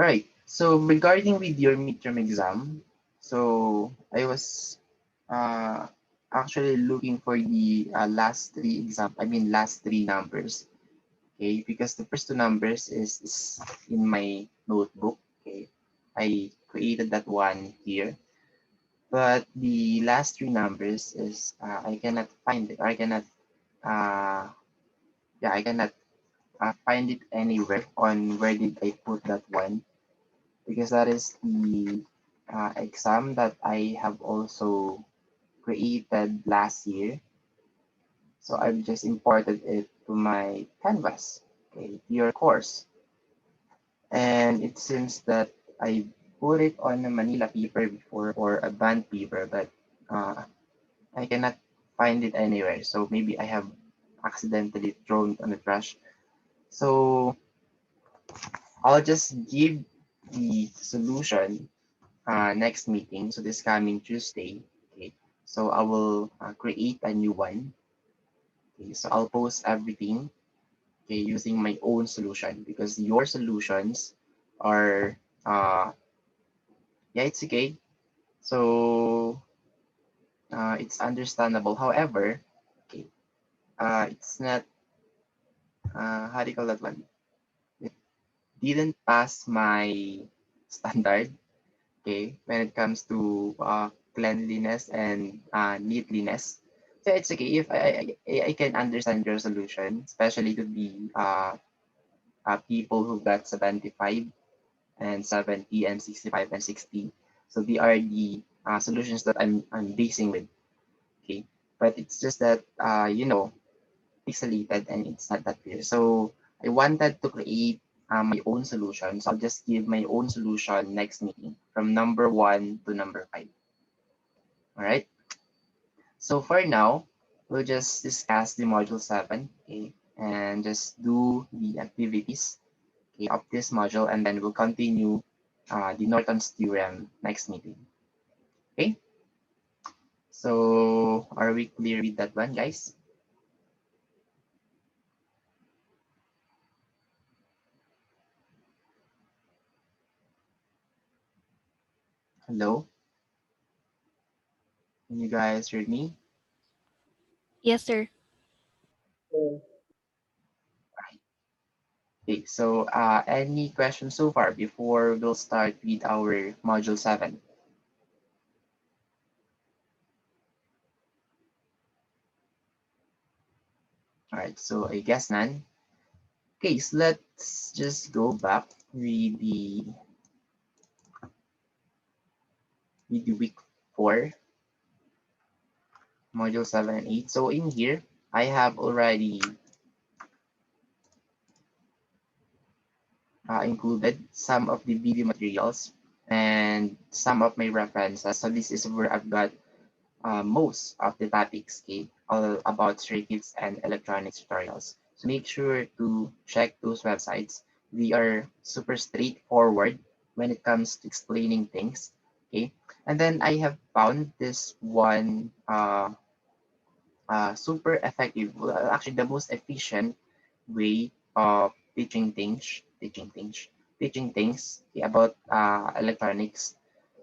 All right. So regarding with your midterm exam, so I was uh, actually looking for the last three exam. I mean last three numbers. Okay, because the first two numbers is in my notebook. Okay, I created that one here, but the last three numbers is I cannot find it. I cannot. Uh, yeah, I cannot find it anywhere on where did I put that one, because that is the exam that I have also created last year. So I've just imported it to my canvas, okay, your course. And it seems that I put it on a Manila paper before or a band paper, but uh, I cannot find it anywhere. So maybe I have accidentally thrown it on the trash. So I'll just give the solution next meeting. So this coming Tuesday. Okay. So I will create a new one. Okay. So I'll post everything, okay, using my own solution, because your solutions are yeah, it's okay. So it's understandable. However, okay, it's not how do you call that one? It didn't pass my standard. Okay, when it comes to cleanliness and neatliness. So it's okay if I can understand your solution, especially to the people who got 75 and 70 and 65 and 60. So they are the solutions that I'm basing with. Okay, but it's just that pixelated and it's not that clear. So I wanted to create my own solution. So I'll just give my own solution next meeting from number 1 to number 5. All right. So for now, we'll just discuss the module 7, okay, and just do the activities, okay, of this module, and then we'll continue the Norton's theorem next meeting. Okay. So are we clear with that one, guys? Hello, can you guys hear me? Yes, sir. Okay, so any questions so far before we'll start with our module 7? All right, so I guess none. Okay, so let's just go back with the week 4, module 7 and 8. So in here, I have already included some of the video materials and some of my references. So this is where I've got most of the topics, okay, all about circuits and electronics tutorials. So make sure to check those websites. They are super straightforward when it comes to explaining things, okay. And then I have found this one super effective, well, actually the most efficient way of teaching things okay, about electronics.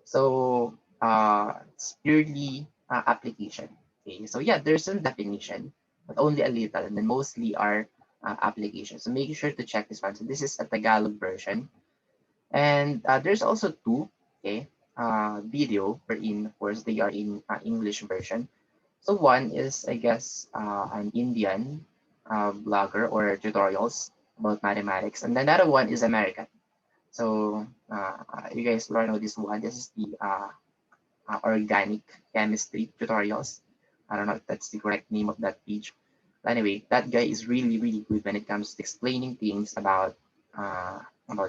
So it's purely application. Okay, so yeah, there's some definition, but only a little, and then mostly are applications. So make sure to check this one. So this is a Tagalog version, and there's also two, okay, video wherein, of course, they are in English version. So one is, I guess, an Indian blogger or tutorials about mathematics, and then another one is American. So you guys learn about this one. This is the organic chemistry tutorials. I don't know if that's the correct name of that page. But anyway, that guy is really, really good when it comes to explaining things about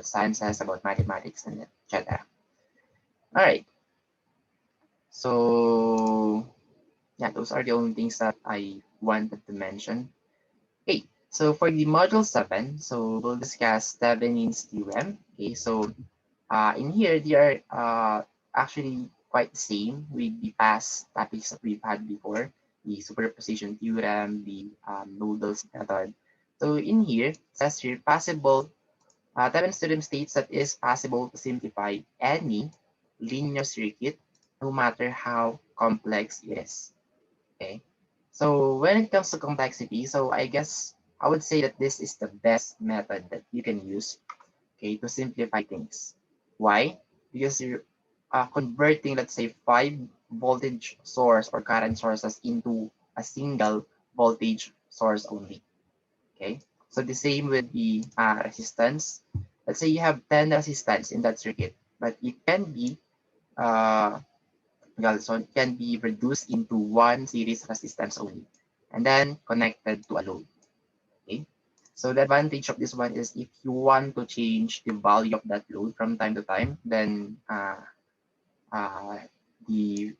sciences, about mathematics, and etc. All right. So yeah, those are the only things that I wanted to mention. Okay, so for the module 7, so we'll discuss Thevenin's theorem. Okay, so in here, they are actually quite the same with the past topics that we've had before, the superposition theorem, the nodal method. So in here, it says here, possible Thevenin's theorem states that it is possible to simplify any linear circuit, no matter how complex it is. Okay. So when it comes to complexity, so I guess I would say that this is the best method that you can use, okay, to simplify things. Why? Because you're converting, let's say, 5 voltage source or current sources into a single voltage source only. Okay. So the same with the resistance. Let's say you have 10 resistance in that circuit, but it can be uh, so it can be reduced into one series resistance only, and then connected to a load. Okay. So the advantage of this one is if you want to change the value of that load from time to time, then uh, the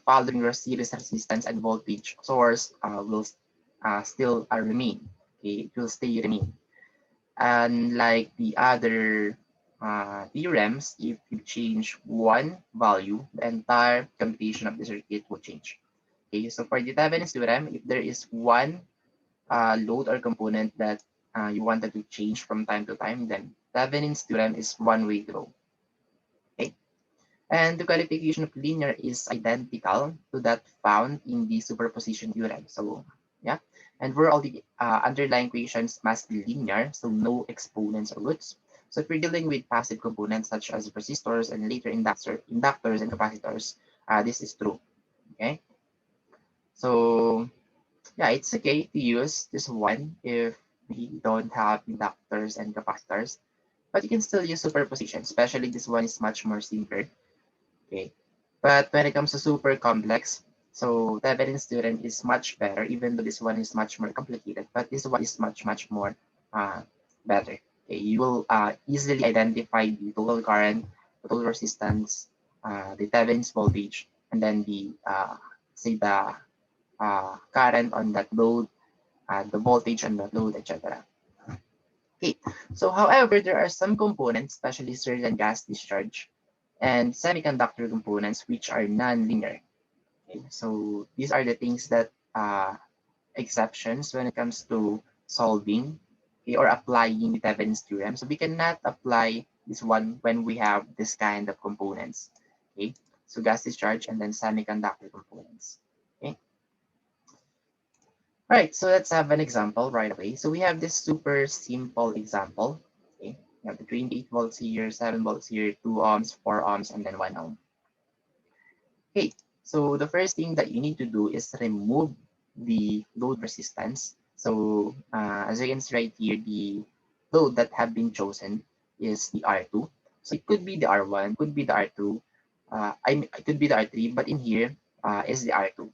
following your series resistance and voltage source will still remain. Okay, it will stay remain. And like the other theorems, if you change one value, the entire computation of the circuit will change. Okay, so for the Thevenin's theorem, if there is one load or component that you wanted to change from time to time, then Thevenin's theorem is one way to go. Okay, and the qualification of linear is identical to that found in the superposition theorem. So yeah, and where all the underlying equations must be linear, so no exponents or roots. So if we're dealing with passive components such as resistors and later inductors and capacitors, this is true. Okay, so yeah, it's okay to use this one if we don't have inductors and capacitors, but you can still use superposition, especially this one is much more simpler. Okay. But when it comes to super complex, so Thevenin's theorem is much better, even though this one is much more complicated, but this one is much more uh, better. Okay. You will easily identify the total current, the total resistance, the Thevenin's voltage, and then the say the current on that load, the voltage on that load, etc. Okay, so however, there are some components, especially certain gas discharge and semiconductor components, which are non-linear. Okay, so these are the things that exceptions when it comes to solving, okay, or applying the Thevenin's theorem. So we cannot apply this one when we have this kind of components. Okay, so gas discharge and then semiconductor components. Okay. All right, so let's have an example right away. So we have this super simple example. Okay, we have the 28 volts here, 7 volts here, 2 ohms, 4 ohms, and then 1 ohm. Okay, so the first thing that you need to do is remove the load resistance. So as you can see right here, the load that have been chosen is the R2. So it could be the R1, could be the R2, it could be the R3, but in here is the R2.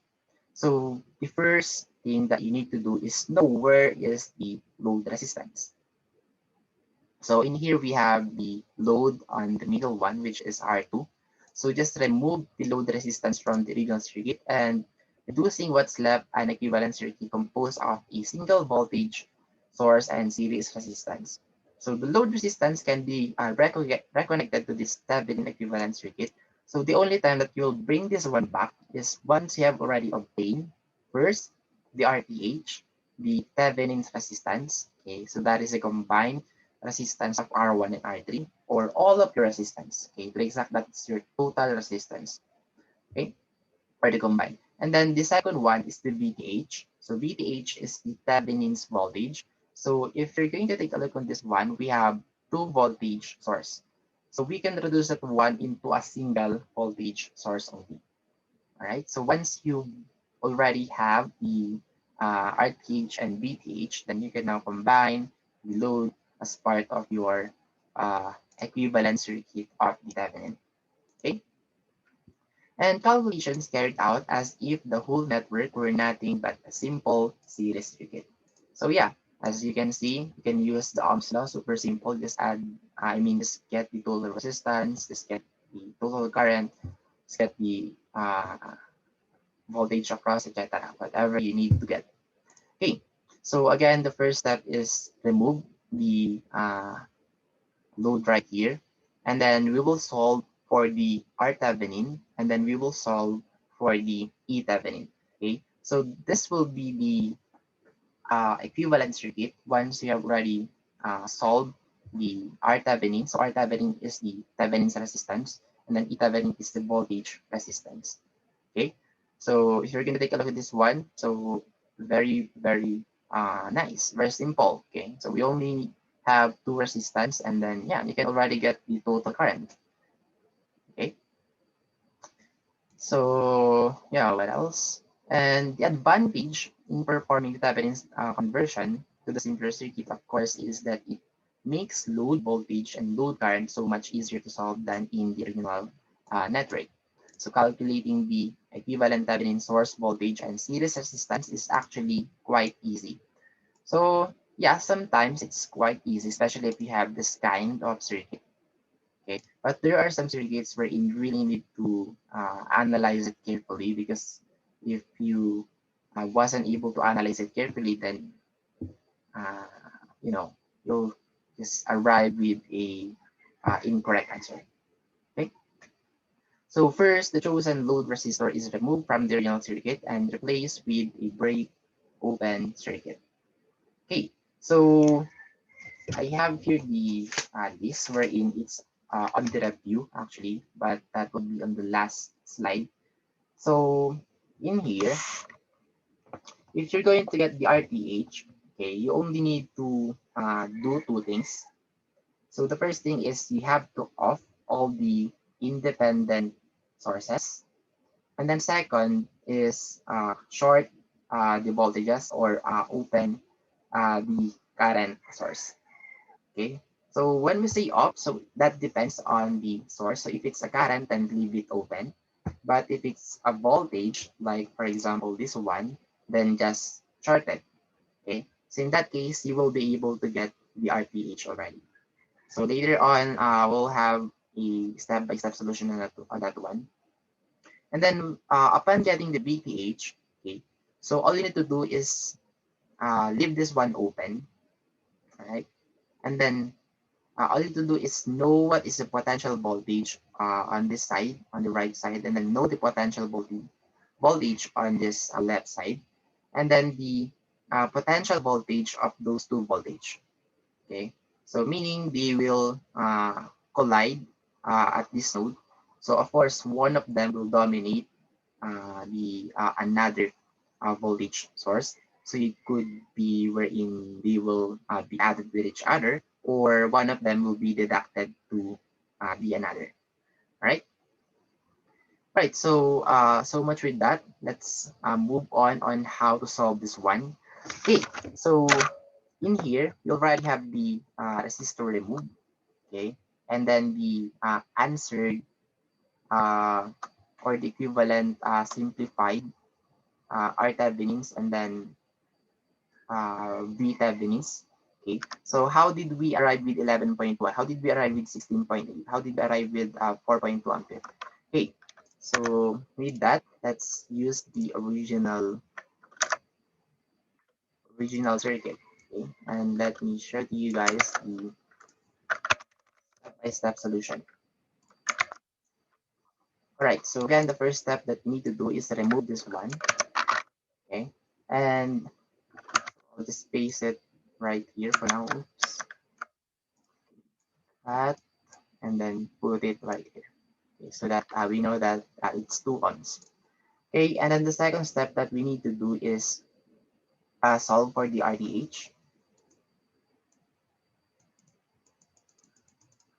So the first thing that you need to do is know where is the load resistance. So in here we have the load on the middle one, which is R2. So just remove the load resistance from the original circuit and reducing what's left an equivalent circuit composed of a single voltage source and series resistance. So the load resistance can be reconnected to this Thevenin equivalent circuit. So the only time that you'll bring this one back is once you have already obtained first the RTH, the Thevenin's resistance. Okay, so that is a combined resistance of R1 and R3, or all of your resistance. Okay, to be exact, that's your total resistance. Okay, for the combined. And then the second one is the VTH. So VTH is the Thevenin's voltage. So if you're going to take a look on this one, we have two voltage source. So we can reduce that one into a single voltage source only. All right. So once you already have the RTH and VTH, then you can now combine the load as part of your equivalent circuit of the Thevenin. Okay. And calculations carried out as if the whole network were nothing but a simple series circuit. So yeah, as you can see, you can use the Ohm's law, super simple. Just add, just get the total resistance, just get the total current, just get the voltage across, etc. Whatever you need to get. Okay, so again, the first step is remove the load right here, and then we will solve for the R Thevenin, and then we will solve for the E Thevenin. Okay, so this will be the equivalent circuit once you have already solved the R Thevenin. So R Thevenin is the Thevenin's resistance, and then E Thevenin is the voltage resistance. Okay, so if you're going to take a look at this one, so very nice, very simple. Okay, so we only have two resistance, and then yeah, you can already get the total current. Okay, so yeah, what else? And the advantage in performing the Thevenin's conversion to the simpler circuit, of course, is that it makes load voltage and load current so much easier to solve than in the original network. So calculating the equivalent Thevenin source voltage and series resistance is actually quite easy. So yeah, sometimes it's quite easy, especially if you have this kind of circuit. Okay, but there are some circuits where you really need to analyze it carefully, because if you wasn't able to analyze it carefully, then uh, you know, you'll just arrive with a incorrect answer. Okay, so first, the chosen load resistor is removed from the original circuit and replaced with a break open circuit. Okay, so I have here the list wherein it's on the review actually, but that will be on the last slide. So in here, if you're going to get the RTH, okay, you only need to do two things. So the first thing is you have to off all the independent sources. And then second is short the voltages, or open the current source. Okay. So when we say off, so that depends on the source. So if it's a current, then leave it open. But if it's a voltage, like for example this one, then just short it. Okay. So in that case, you will be able to get the RTH already. So later on, we'll have a step-by-step solution on that one. And then upon getting the VTH, okay, so all you need to do is leave this one open, all right? And then all you need to do is know what is the potential voltage on this side, on the right side, and then know the potential voltage on this left side, and then the potential voltage of those two voltage. Okay, so meaning they will collide at this node. So of course, one of them will dominate the another voltage source. So it could be wherein they will be added with each other, or one of them will be deducted to the another. All right. Right. So so much with that. Let's move on how to solve this one. Okay. So in here, you already have the resistor removed. Okay, and then the answered or the equivalent simplified R Thevenins, and then V Thevenins. Okay, so how did we arrive with 11.1? How did we arrive with 16.8? How did we arrive with 4.2 ampere? Okay, so with that, let's use the original circuit. Okay, and let me show to you guys the step-by-step solution. All right, so again, the first step that we need to do is remove this one. Okay, and I'll just paste it right here for now. Oops, that, and then put it right here. Okay, so that we know that it's 2 ohms. Okay, and then the second step that we need to do is solve for the RDH.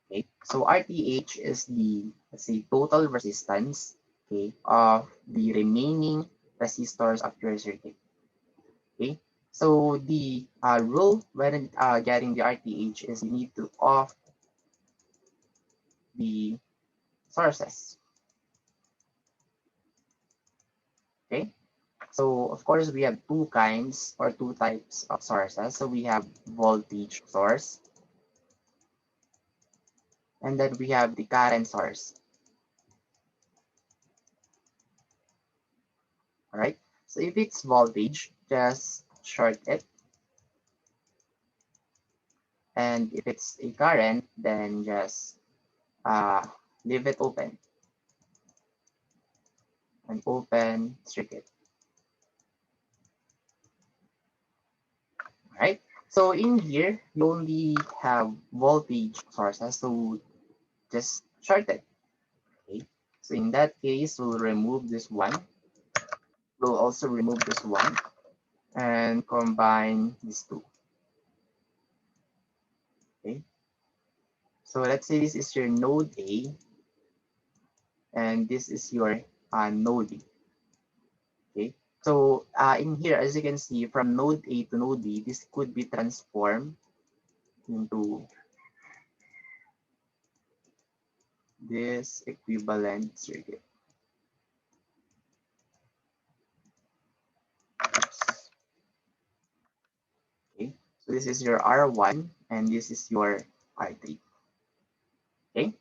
Okay, so RTH is the, let's say, total resistance, okay, of the remaining resistors of your circuit. Okay, so the rule when getting the RTH is you need to off the sources. Okay, so of course we have two kinds or two types of sources. So we have voltage source, and then we have the current source. All right, so if it's voltage, just short it, and if it's a current, then just uh, leave it open and open circuit. All right. So in here, you only have voltage sources, so just short it. Okay. So in that case, we'll remove this one. We'll also remove this one and combine these two. Okay. So let's say this is your node A and this is your node B. Okay. So in here, as you can see, from node A to node B, this could be transformed into this equivalent circuit. Okay. So this is your R1 and this is your R3. Okay.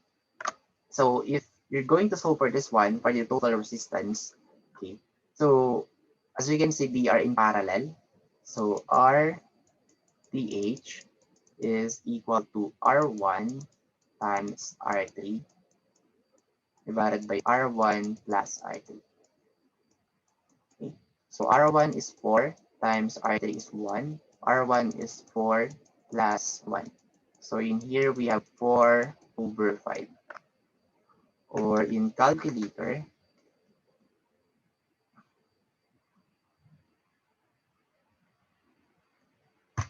So if you're going to solve for this one, for the total resistance, okay. So as you can see, they are in parallel. So RTH is equal to R1 times R3 divided by R1 plus R3. Okay. So R1 is 4 times R3 is 1. R1 is 4 plus 1. So in here we have 4 over 5. Or in calculator,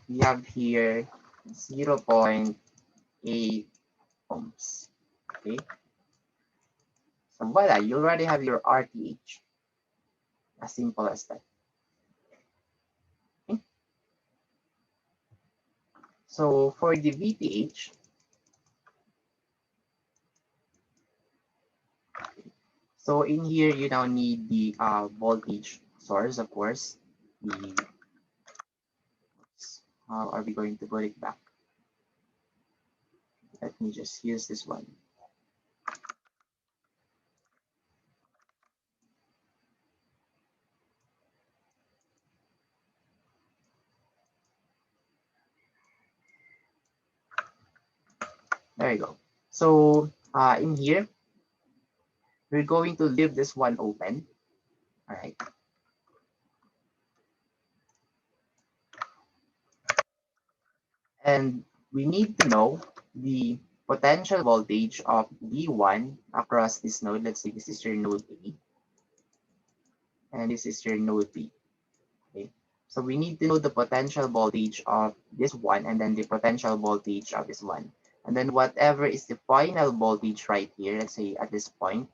we have here 0.8 ohms. Okay. So voila, you already have your RTH. As simple as that. Okay. So for the VTH, so in here you now need the voltage source, of course. The how are we going to put it back? Let me just use this one. There you go. So in here, we're going to leave this one open. All right. And we need to know the potential voltage of V1 across this node. Let's say this is your node A, and this is your node B. Okay. So we need to know the potential voltage of this one and then the potential voltage of this one. And then whatever is the final voltage right here, let's say at this point,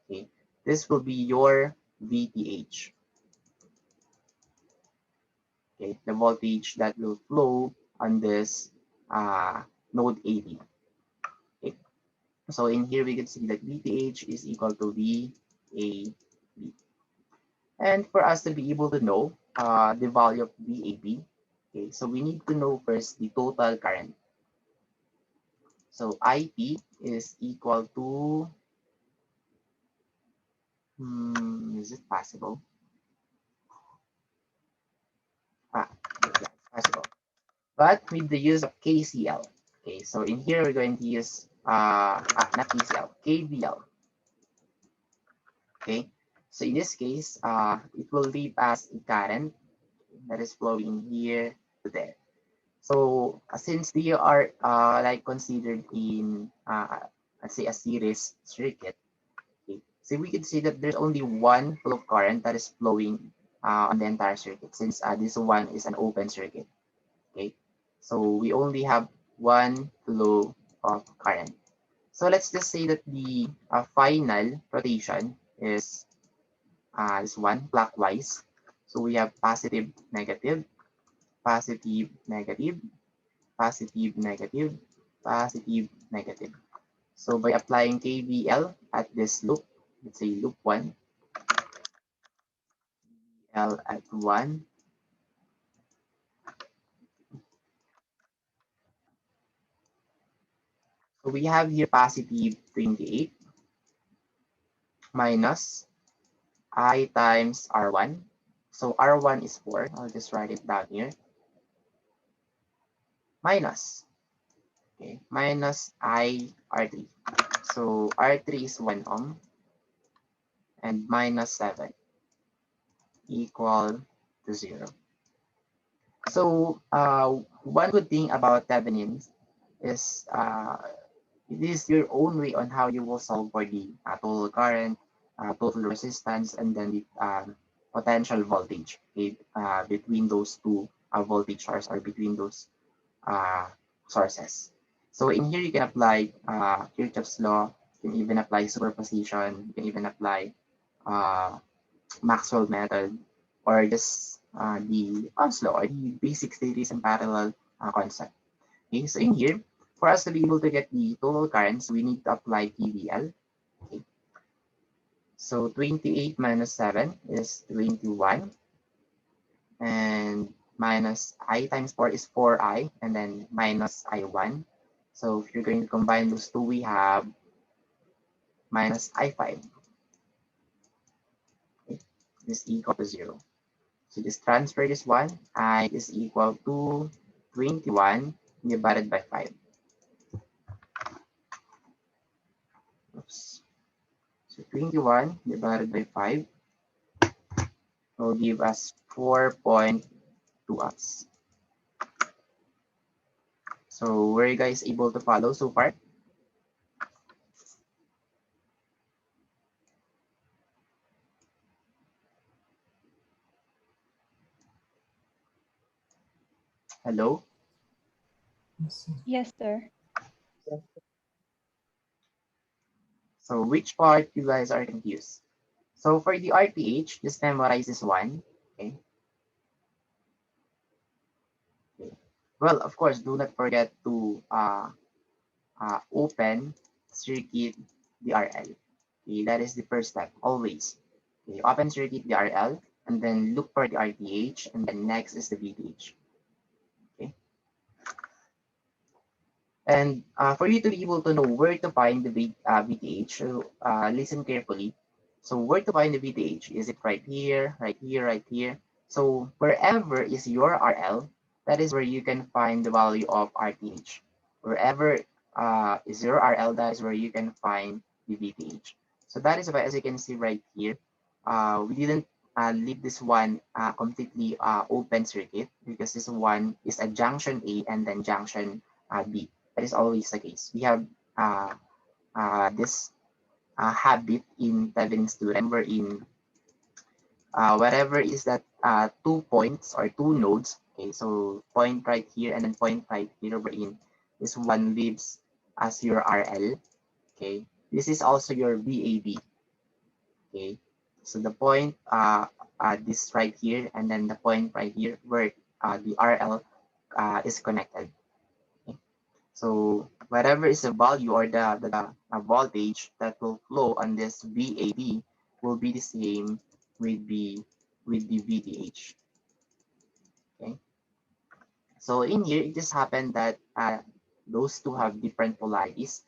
okay, this will be your VTH. Okay, the voltage that will flow on this node AB. Okay. So in here we can see that VTH is equal to VAB. And for us to be able to know the value of VAB, okay, so we need to know first the total current. So IP is equal to, is it possible? Yeah, it's possible. But with the use of KCL. Okay, so in here we're going to use, not KCL, KVL. Okay, so in this case, it will leave us a current that is flowing here to there. So since they are like considered in, let's say a series circuit, okay, so we can see that there's only one flow of current that is flowing on the entire circuit since this one is an open circuit. Okay, so we only have one flow of current. So let's just say that the final rotation is this one clockwise. So we have positive, negative, positive, negative, positive, negative, positive, negative. So by applying KVL at this loop, let's say loop 1, L at 1, so we have here positive 28 minus I times R1. So R1 is 4. I'll just write it down here. Minus, okay, minus I R3. So R3 is 1 ohm and minus 7 equal to 0. So one good thing about Thevenin is it is your own way on how you will solve for the total current, total resistance, and then the potential voltage, okay, between those two voltage source or between those uh, sources. So in here, you can apply Kirchhoff's law, you can even apply superposition, you can even apply uh, Maxwell method, or just the Ohm's law, or the basic series and parallel concept. Okay, so in here, for us to be able to get the total currents, we need to apply KVL. Okay, so 28 minus 7 is 21, and minus I times 4 is 4I, and then minus I1. So if you're going to combine those two, we have minus I5. Okay, this is equal to 0. So just transfer this one. I is equal to 21 divided by 5. Oops. So 21 divided by 5 will give us 4.2 amps. So were you guys able to follow so far? Hello? Yes, sir. So which part you guys are confused? So for the RTH, just memorize this one. Okay. Okay. Well, of course, do not forget to open circuit the RL. Okay, that is the first step, always. Okay, open circuit the RL, and then look for the RTH, and then next is the VTH. Okay. And for you to be able to know where to find the VTH, so listen carefully. So where to find the VTH? Is it right here, right here, right here? So wherever is your RL, that is where you can find the value of RTH. Wherever is your RL, that is where you can find the VTH. So that is why, as you can see right here, we didn't leave this one completely open circuit, because this one is a junction A and then junction B. That is always the case. We have this habit in Thevenin's theorem, wherein whatever is that 2 points or two nodes, okay, so point right here and then point right here, wherein this one leaves as your RL, okay. This is also your VAB, okay. So the point this right here and then the point right here where the RL is connected. Okay. So whatever is the value or the voltage that will flow on this VAB will be the same with the VTH. Okay. So in here, it just happened that those two have different polarities.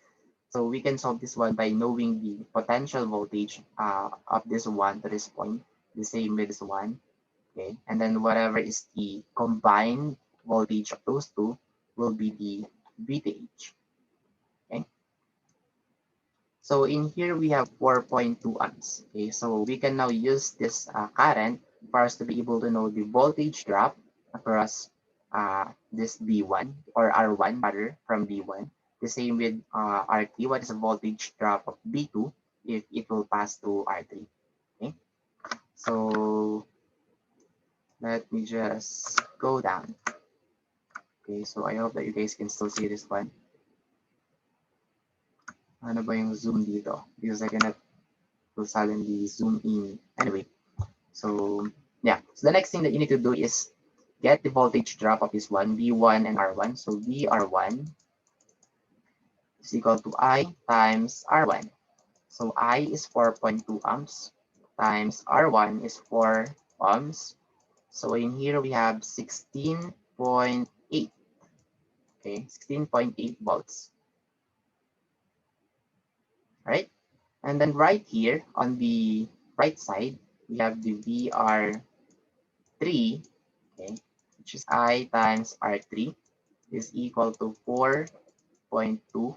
So we can solve this one by knowing the potential voltage of this one to this point, the same with this one. Okay. And then whatever is the combined voltage of those two will be the VTH. Okay. So in here we have 4.2 amps. Okay, so we can now use this current for us to be able to know the voltage drop across this B1 or R1 rather from B1. The same with RT. What is the voltage drop of B2 if it will pass through R3? Okay, so let me just go down. Okay, so I hope that you guys can still see this one. Ano ba yung zoom dito? Because I cannot suddenly zoom in. Anyway, so yeah, so the next thing that you need to do is get the voltage drop of this one, V1 and R1. So VR1 is equal to I times R1. So I is 4.2 amps times R1 is 4 ohms. So in here we have 16.8. Okay, 16.8 volts. Right? And then right here on the right side, we have the VR3, okay, which is I times R3 is equal to 4.2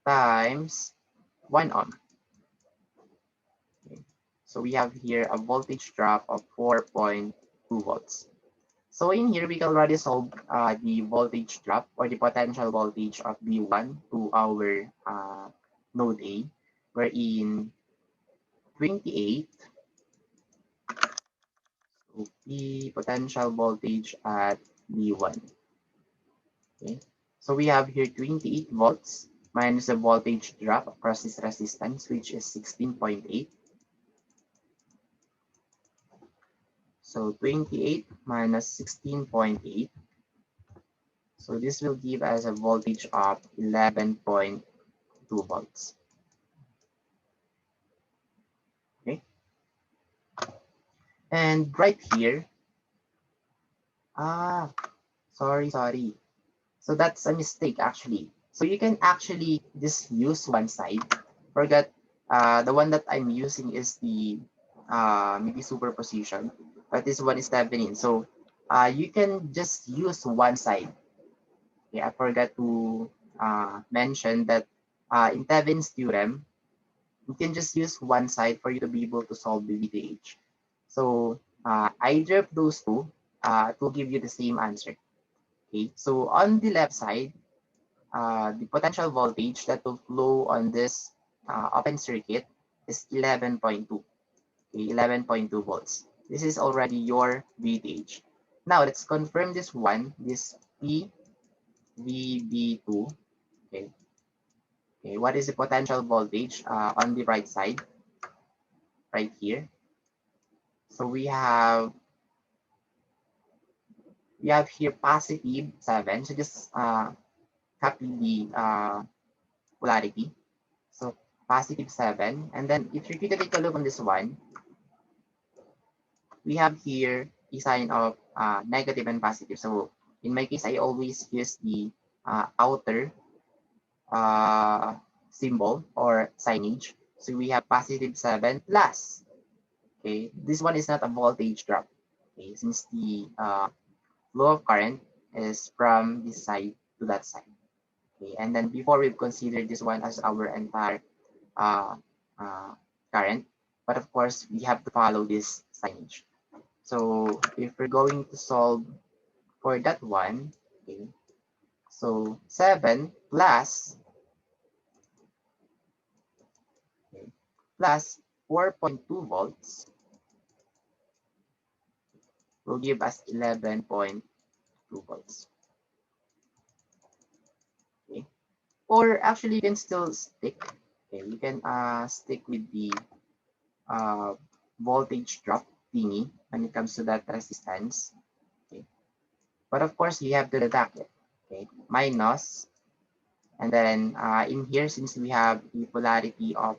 times 1 ohm. Okay. So we have here a voltage drop of 4.2 volts. So in here, we can already solve the voltage drop or the potential voltage of V1 to our node A, wherein 28, so the potential voltage at V1. Okay. So we have here 28 volts minus the voltage drop across this resistance, which is 16.8. So 28 minus 16.8. So this will give us a voltage of 11.2 volts. Okay. And right here, sorry. So that's a mistake actually. So you can actually just use one side. Forget the one that I'm using is the maybe superposition, but this one is Thevenin. So you can just use one side. Okay, I forgot to mention that in Thevenin's theorem, you can just use one side for you to be able to solve the VTH. So either of those two, it will give you the same answer. Okay, so on the left side, the potential voltage that will flow on this open circuit is 11.2, okay, 11.2 volts. This is already your VTH. Now let's confirm this one, this PVB2. Okay, okay. What is the potential voltage on the right side, right here? So we have here positive 7. So just copy the polarity. So positive 7. And then if you take a look on this one, we have here a sign of negative and positive. So in my case, I always use the outer symbol or signage. So we have positive 7 plus. Okay, this one is not a voltage drop. Okay, since the flow of current is from this side to that side. Okay, and then before we consider this one as our entire uh, uh, current, but of course we have to follow this signage. So if we're going to solve for that one, okay, so 7 plus, okay, plus 4.2 volts will give us 11.2 volts. Okay, or actually you can still stick. Okay, you can stick with the voltage drop thingy when it comes to that resistance. Okay, but of course you have to deduct it. Okay, minus, and then in here, since we have the polarity of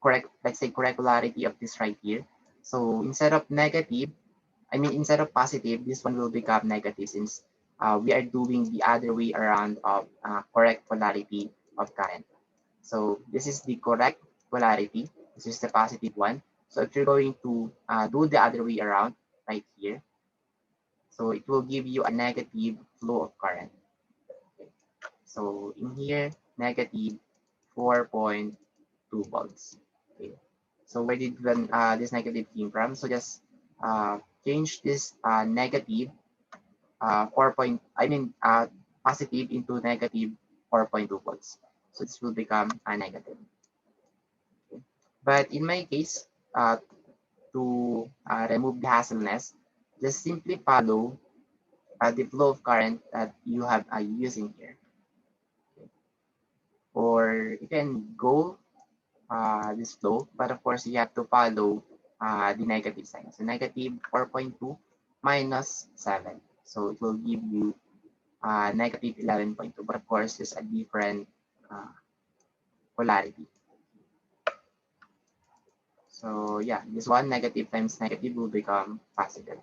correct, let's say correct polarity of this right here. So instead of negative, I mean instead of positive, this one will become negative since we are doing the other way around of correct polarity of current. So this is the correct polarity. This is the positive one. So if you're going to do the other way around right here, so it will give you a negative flow of current. Okay. So in here, negative 4.2 volts. Okay. So where did when this negative came from? So just change this negative 4 point, I mean positive into negative 4.2 volts. So this will become a negative. Okay. But in my case, to remove the hassleness, just simply follow the flow of current that you have using here. Okay. Or you can go this flow, but of course you have to follow the negative sign. So negative 4.2 minus 7. So it will give you negative 11.2, but of course it's a different polarity. So yeah, this one negative times negative will become positive.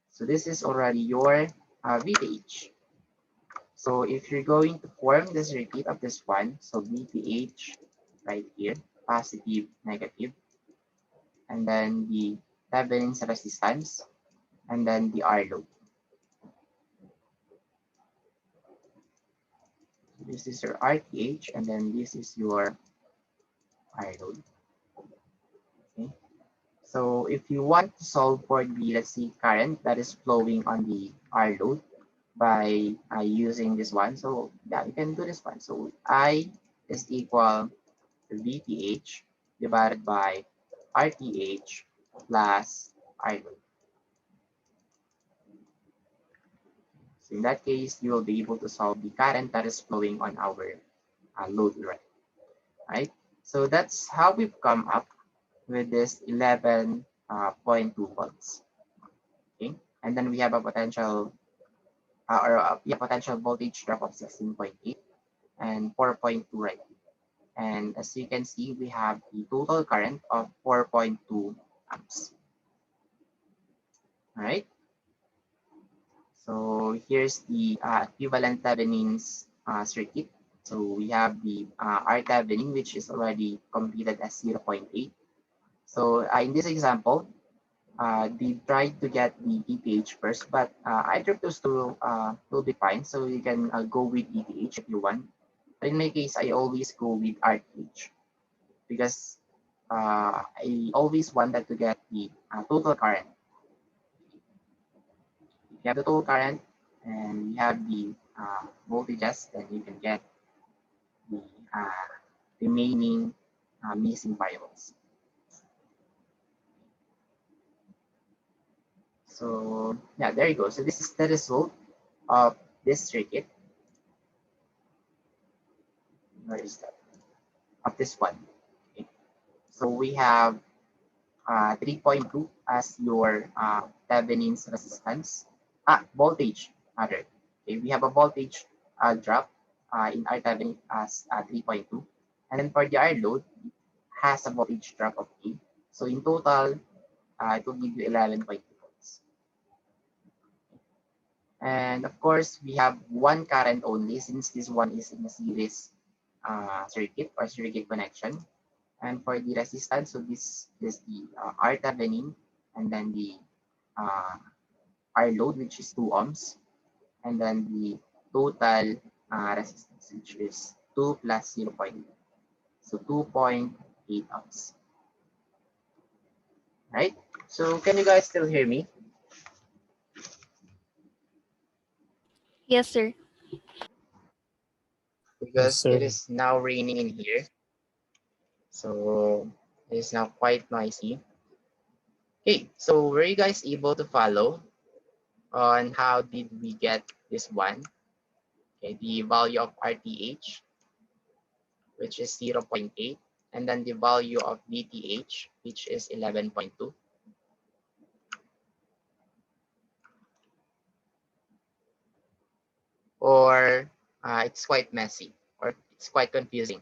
So this is already your VTH. So if you're going to form this repeat of this one, so VTH right here, positive, negative, and then the Thevenin's resistance, and then the R load. This is your RTH, and then this is your R load. So if you want to solve for the, let's see, current that is flowing on the R load by using this one, so yeah, you can do this one. So I is equal to VTH divided by RTH plus R load. So in that case, you will be able to solve the current that is flowing on our load, right? So that's how we've come up with this 11.2 volts. Okay, and then we have a potential potential voltage drop of 16.8 and 4.2 right. And as you can see, we have the total current of 4.2 amps. All right. So here's the equivalent Thevenin's circuit. So we have the R Thevenin, which is already completed as 0.8. So in this example, they tried to get the ETH first, but either of those two will be fine. So you can go with ETH if you want. But in my case, I always go with RTH because I always wanted to get the total current. If you have the total current and you have the voltages, then you can get the remaining missing variables. So yeah, there you go. So this is the result of this circuit. Where is that? Of this one. Okay. So we have 3.2 as your Thevenin's resistance. Voltage, rather. Okay, we have a voltage drop in our Thevenin as 3.2. And then for the R load, it has a voltage drop of 8. So in total, it will give you 11.2 volts. And of course, we have one current only since this one is in a series circuit or circuit connection. And for the resistance, so this is the R Thevenin and then the uh, R load, which is 2 ohms, and then the total resistance, which is 2 plus 0.8. So 2.8 ohms. Right? So can you guys still hear me? Yes, sir. Yes, Because it sir. is now raining in here. So it is now quite noisy. Okay, so were you guys able to follow on how did we get this one? Okay, the value of RTH, which is 0.8, and then the value of VTH, which is 11.2. Or it's quite messy, or it's quite confusing.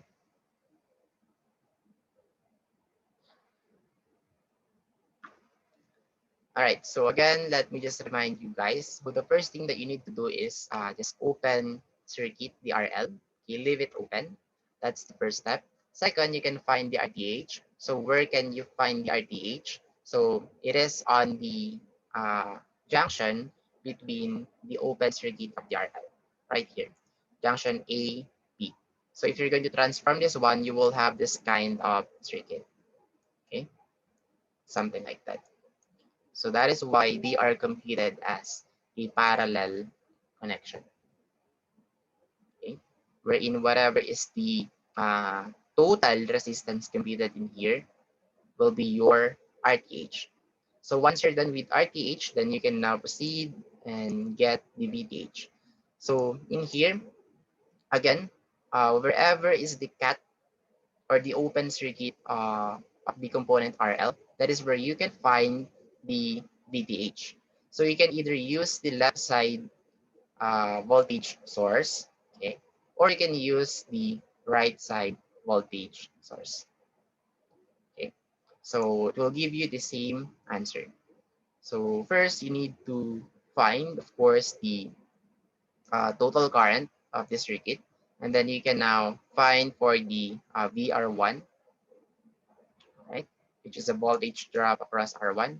All right, so again, let me just remind you guys. So the first thing that you need to do is just open circuit, the RL. You leave it open. That's the first step. Second, you can find the RTH. So where can you find the RTH? So it is on the junction between the open circuit of the RL, right here, junction A, B. So if you're going to transform this one, you will have this kind of circuit, okay? Something like that. So that is why they are computed as a parallel connection, okay? Wherein whatever is the total resistance computed in here will be your RTH. So once you're done with RTH, then you can now proceed and get the VTH. So in here, again, wherever is the cat or the open circuit of the component RL, that is where you can find the VTH. So you can either use the left side voltage source, okay, or you can use the right side voltage source, okay. So it will give you the same answer. So first, you need to find, of course, the total current of the circuit, and then you can now find for the VR1, right, which is a voltage drop across R1.